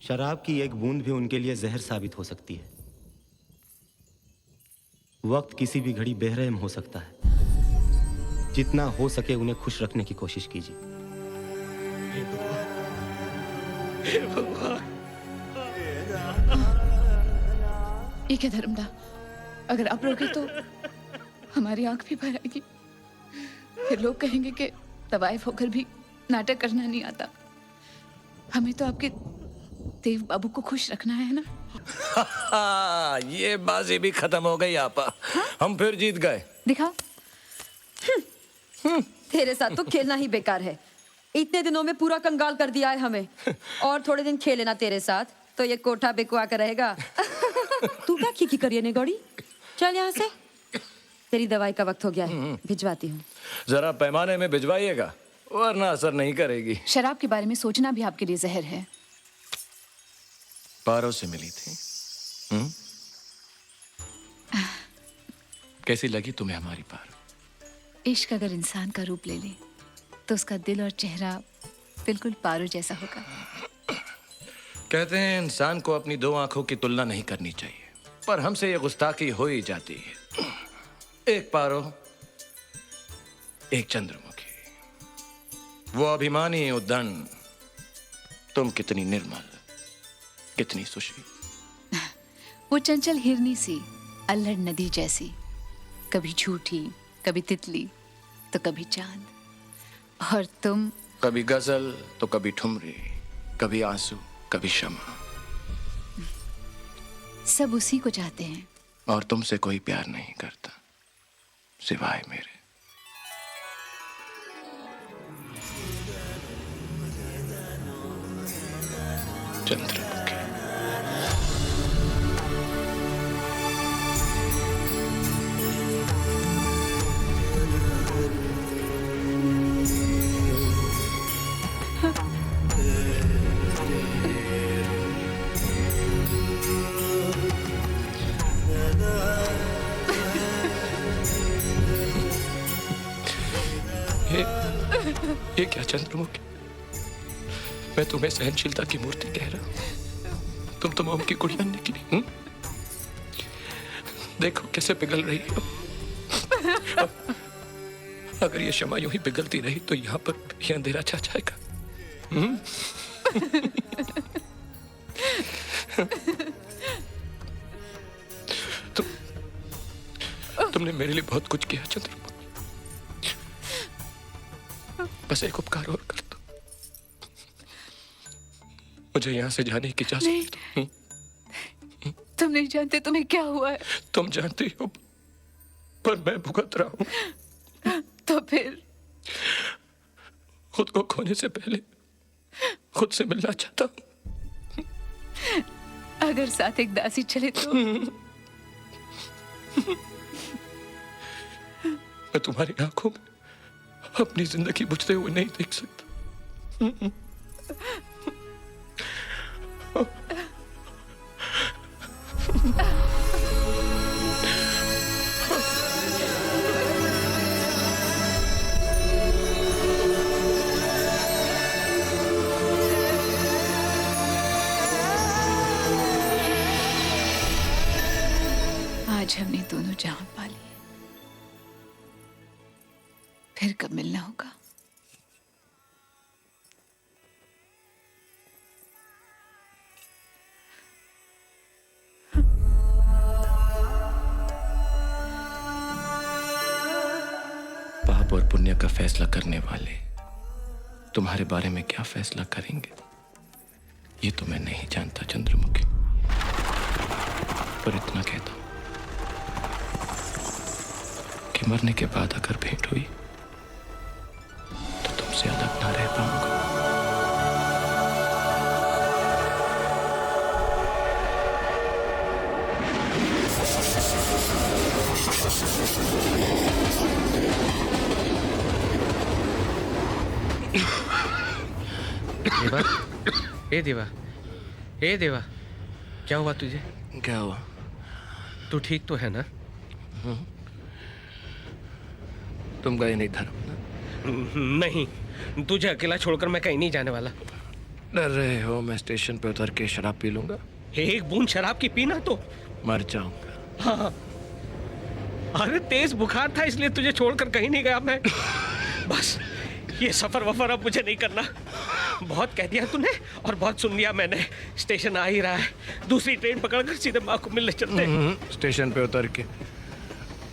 शराब की एक बूंद भी उनके लिए जहर साबित हो सकती है। वक्त किसी भी घड़ी बेरहम हो सकता है। जितना हो सके उन्हें खुश रखने की कोशिश कीजिए। ये क्या धर्मदा, अगर आप रोके तो हमारी आंख भी भर आएगी। फिर लोग कहेंगे कि तवाइफ होकर भी नाटक करना नहीं आता। हमें तो आपके देव बाबू को खुश रखना है ना। ये बाजी भी खत्म हो गई आपा। हाँ? हम फिर जीत गए। दिखा। तेरे साथ तो खेलना ही बेकार है। इतने दिनों में पूरा कंगाल कर दिया है हमें। और थोड़े दिन खेले ना तेरे साथ तो ये कोठा बेकुआ कर रहेगा। तू क्या खीखी करिए ने गौड़ी? चल यहाँ से। तेरी दवाई का वक्त हो गया है, भिजवाती हूँ। जरा पैमाने में भिजवाइएगा वरना असर नहीं करेगी। शराब के बारे में सोचना भी आपके लिए जहर है। पारो से मिली थी। कैसी लगी तुम्हें हमारी पारो? इश्क अगर इंसान का रूप ले ले तो उसका दिल और चेहरा बिल्कुल पारो जैसा होगा। कहते हैं इंसान को अपनी दो आंखों की तुलना नहीं करनी चाहिए, पर हमसे ये गुस्ताखी हो ही जाती है। एक पारो, एक चंद्रमुखी। वो अभिमानी उद्दंड, तुम कितनी निर्मल, कितनी सुशील। वो चंचल हिरनी सी, अल्हड़ नदी जैसी, कभी झूठी, कभी तितली तो कभी चांद। और तुम कभी गजल तो कभी ठुमरी, कभी आंसू, कभी क्षमा। सब उसी को चाहते हैं। और तुमसे कोई प्यार नहीं करता सिवाय मेरे। चंद्रमुखी। ये क्या चंद्रमुखी, मैं तुम्हें सहनशीलता की मूर्ति कह रहा हूं। तुम तो मोम की गुड़िया निकली। देखो कैसे पिघल रही है। अगर ये क्षमा यूं ही पिघलती रही तो यहां पर ये अंधेरा छा जाएगा। तुमने मेरे लिए बहुत कुछ किया चंद्रमुखी। बस एक उपकार और कर दो, मुझे यहाँ से जाने की इजाजत दो। तुम नहीं जानते तुम्हें क्या हुआ है। तुम जानती हो पर मैं भुगत रहा हूँ। तो फिर खुद को खोने से पहले खुद से मिलना चाहता हूँ। अगर साथ एक दासी चले तो मैं तुम्हारी आंखों में अपनी जिंदगी बुझते हुए नहीं देख सकता। आज हमने दोनों जान पा लिए, फिर कब मिलना होगा। पाप और पुण्य का फैसला करने वाले तुम्हारे बारे में क्या फैसला करेंगे ये तो मैं नहीं जानता चंद्रमुखी। पर इतना कहता हूं कि मरने के बाद अगर भेंट हुई तो तुमसे अलग ना रह पाऊंगा। देवा, ए देवा, ए देवा, क्या हुआ तुझे? क्या हुआ? तू ठीक तो है ना? तुम गए नहीं धर्म? नहीं, तुझे अकेला छोड़कर मैं कहीं नहीं जाने वाला। डर रहे हो मैं स्टेशन पे उतर के शराब पी लूंगा? एक बूंद शराब की पीना तो। मर जाऊंगा। हाँ। अरे तेज बुखार था इसलिए तुझे छोड़कर कहीं नहीं गया मैं। बस ये सफर वफर अब मुझे नहीं करना। बहुत कह दिया तूने और बहुत सुन लिया मैंने। स्टेशन आ ही रहा है, दूसरी ट्रेन पकड़कर सीधे माँ को मिलने चलते हैं। स्टेशन पे उतर के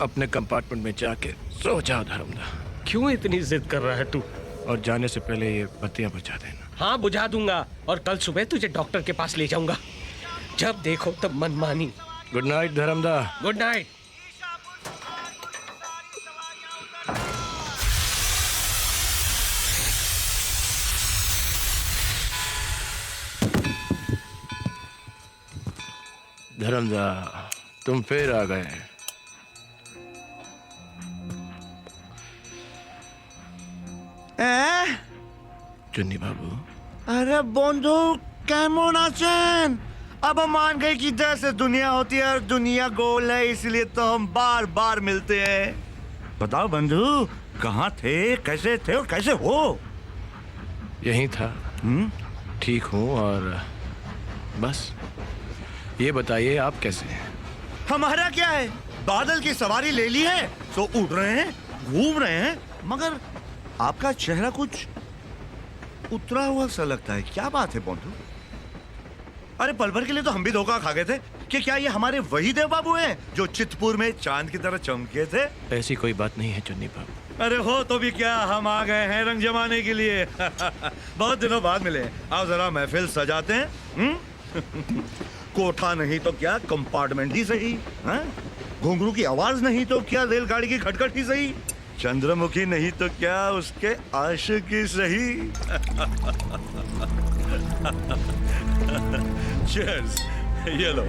अपने कंपार्टमेंट में जाके सो जाओ धर्मदा। क्यों इतनी जिद कर रहा है तू? और जाने से पहले ये बत्तियां बुझा देना। हाँ बुझा दूंगा, और कल सुबह तुझे डॉक्टर के पास ले जाऊंगा। जब देखो तब मनमानी। Good night Dharmada. Good night. Dharmada तुम फिर आ गए। चुन्नी बाबू। अरे बंधु केमन आছেন? अब हम मान गए कि जैसे दुनिया होती है और दुनिया गोल है, इसलिए तो हम बार बार मिलते हैं। बताओ बंधु, कहाँ थे, कैसे थे और कैसे हो? यहीं था। ठीक हूँ और बस ये बताइए आप कैसे हैं? हमारा क्या है, बादल की सवारी ले ली है तो उड़ रहे हैं, घूम रहे हैं, मगर आपका चेहरा कुछ उतरा हुआ सा लगता है। क्या बात है बंधु? अरे पल भर के लिए तो हम भी धोखा खा गए थे कि क्या ये हमारे वही देव बाबू हैं जो चितपुर में चांद की तरह चमके थे। ऐसी कोई बात नहीं है चुन्नी बाबू। अरे हो तो भी क्या, हम आ गए हैं रंग जमाने के लिए। बहुत दिनों बाद मिले। आओ जरा महफिल सजाते हैं। कोठा नहीं तो क्या कंपार्टमेंट ही सही, घुंघरू की आवाज नहीं तो क्या रेलगाड़ी की खटखट ही सही, चंद्रमुखी नहीं तो क्या उसके आशिक ही सही। Cheers. ये लो।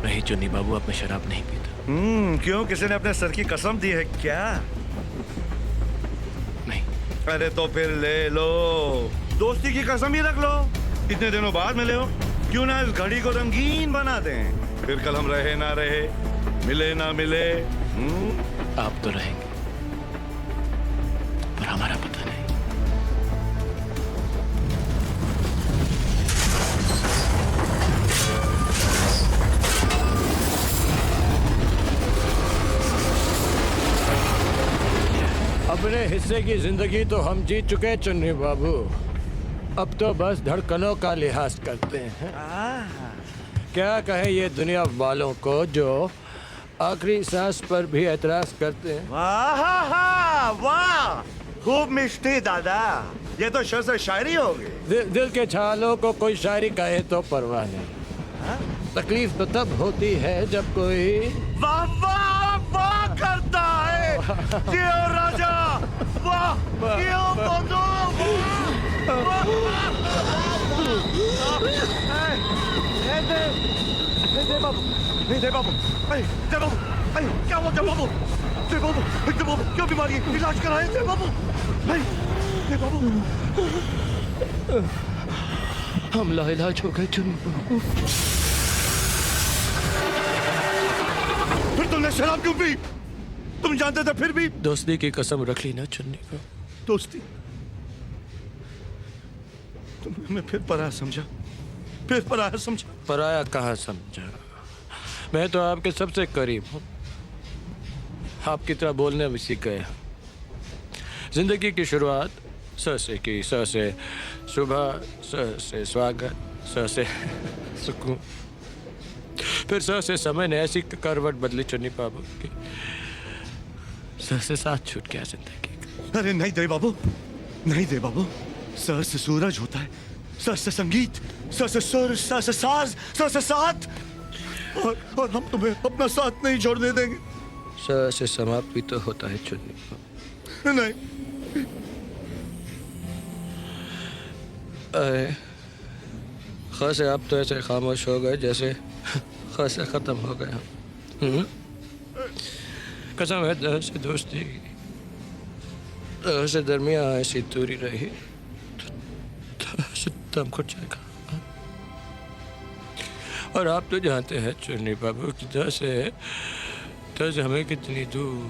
नहीं चुन्नी बाबू, अब मैं शराब नहीं पीता। क्यों, किसी ने अपने सर की कसम दी है क्या? नहीं। अरे तो फिर ले लो, दोस्ती की कसम ही रख लो। इतने दिनों बाद मिले हो, क्यों ना इस घड़ी को रंगीन बना दें। फिर कल हम रहे ना रहे, मिले ना मिले। आप तो रहेंगे पर हमारा पता नहीं। अपने हिस्से की जिंदगी तो हम जीत चुके चुन्नी बाबू। अब तो बस धड़कनों का लिहाज करते हैं। क्या कहे ये दुनिया वालों को जो आखिरी सांस पर भी एतराज करते हैं। वाह वाह, खूब मिष्टी दादा, ये तो शेर से शायरी होगी। दिल के छालों को कोई शायरी कहे तो परवाह नहीं। तकलीफ तो तब होती है जब कोई वाह वाह वाह करता है। जियो राजा, वाह, जियो बंधु, जय बाबू, जय बाबू, जय बाबू, क्या हुआ जय बाबू? जय बाबू, जय बाबू, क्यों बीमारी, इलाज कराए जय बाबू, जय बाबू। हम लाइलाज हो गए चुन्नी बाबू। फिर तुमने शराब क्यों पी? तुम जानते थे फिर भी? दोस्ती की कसम रख ली ना चुन्नी को। दोस्ती? तुमने हमें फिर पराया समझा, फिर पराया समझा। पराया कहाँ समझा, मैं तो आपके सबसे करीब हूँ। आपकी तरह बोलने भी सीख गया। जिंदगी की शुरुआत स से की, स से सुबह, स से स्वागत, स से सुकून, फिर स से समय ने ऐसी करवट बदली चुन्नी बाबू की स से साथ छूट गया जिंदगी। अरे नहीं दे बाबू, नहीं दे बाबू। स से सूरज होता है, स से संगीत, स से सुर, स से साज, स से साथ, और हम तुम्हें अपना साथ नहीं छोड़ने देंगे। स से समाप्त भी तो होता है चुन्नी बाबू। नहीं। ख से आप तो ऐसे खामोश हो गए जैसे ख से खत्म हो गया। कसम है द से दोस्ती की, द से दरमियाँ ऐसी दूरी रही तो से दम घुट जाएगा। और आप तो जानते हैं चुन्नी बाबू कि द से हमें कितनी दूर।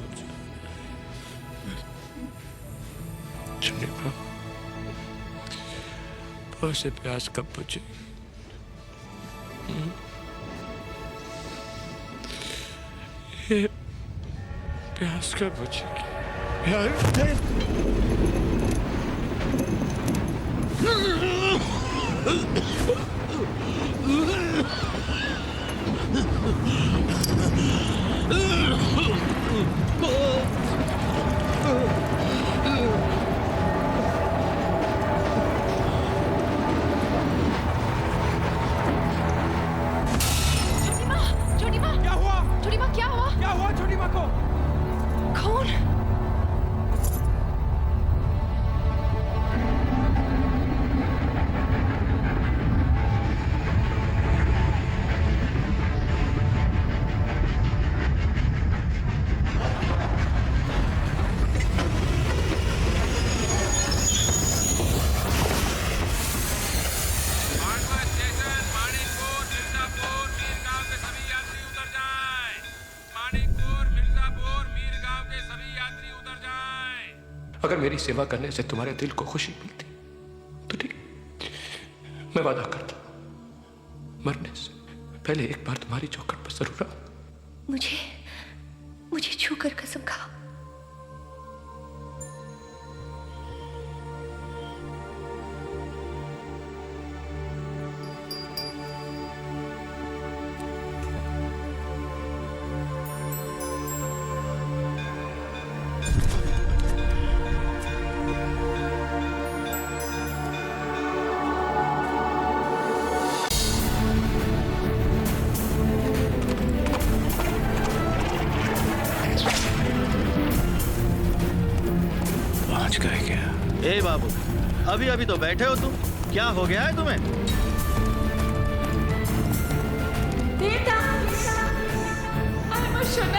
छोड़िमा, बहुत से प्यास कब बुझे? ये प्यास कब बुझेगी? छोटी माँ, क्या हुआ? छोटी माँ, क्या हुआ? क्या हुआ छोटी माँ को? कौन? अगर मेरी सेवा करने से तुम्हारे दिल को खुशी मिलती तो ठीक, मैं वादा करता मरने से पहले एक बार तुम्हारी चौखट पर जरूर आऊं। मुझे छूकर कसम खाओ। पहुंच गए क्या? ए बाबू, अभी अभी तो बैठे हो तुम, क्या हो गया है तुम्हें? I'm emotional.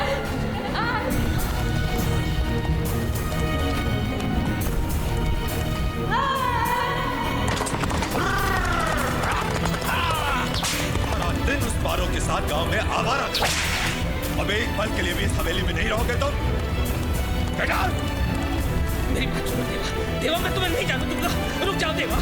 सारा दिन उस पारों के साथ गांव में आवारा कर। अब एक पल के लिए भी इस हवेली में नहीं रहोगे तुम? बेटा! मेरी बात सुनो देवा। देवा, मैं तुम्हें नहीं जाने दूंगा। रुक जाओ देवा।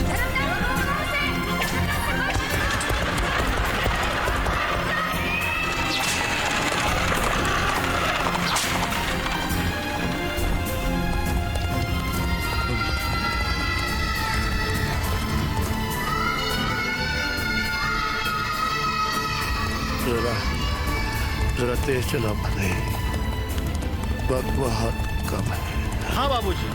जरा तेज चला भाई, वक्त बहुत कम है। हाँ बाबूजी।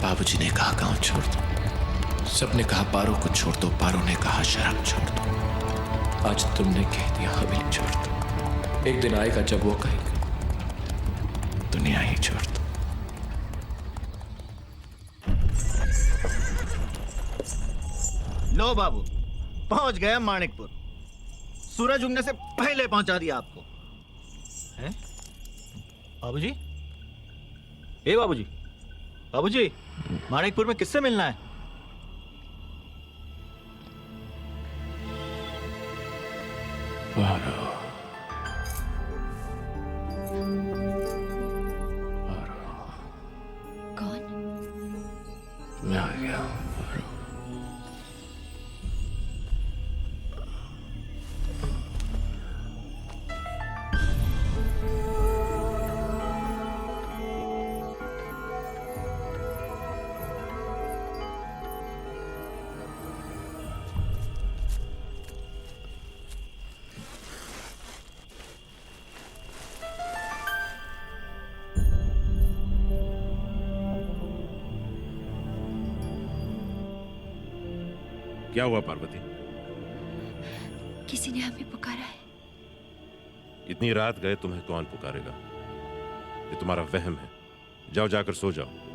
बाबूजी ने कहा गांव छोड़ दो, सबने कहा पारो को छोड़ दो, पारो ने कहा शराब छोड़ दो, आज तुमने कह दिया हवेली छोड़ दो। एक दिन आएगा जब वो कहेगा दुनिया ही छोड़ दो। लो बाबू, पहुंच गए माणिकपुर। सूरज उगने से पहले पहुंचा दिया आपको। हैं? बाबूजी? ए बाबूजी, बाबूजी, माणिकपुर में किससे मिलना है? पारो, कौन? मैं आ गया हूं। क्या हुआ पार्वती? किसी ने हमें पुकारा है। इतनी रात गए तुम्हें कौन पुकारेगा? ये तुम्हारा वहम है। जाओ, जाकर सो जाओ।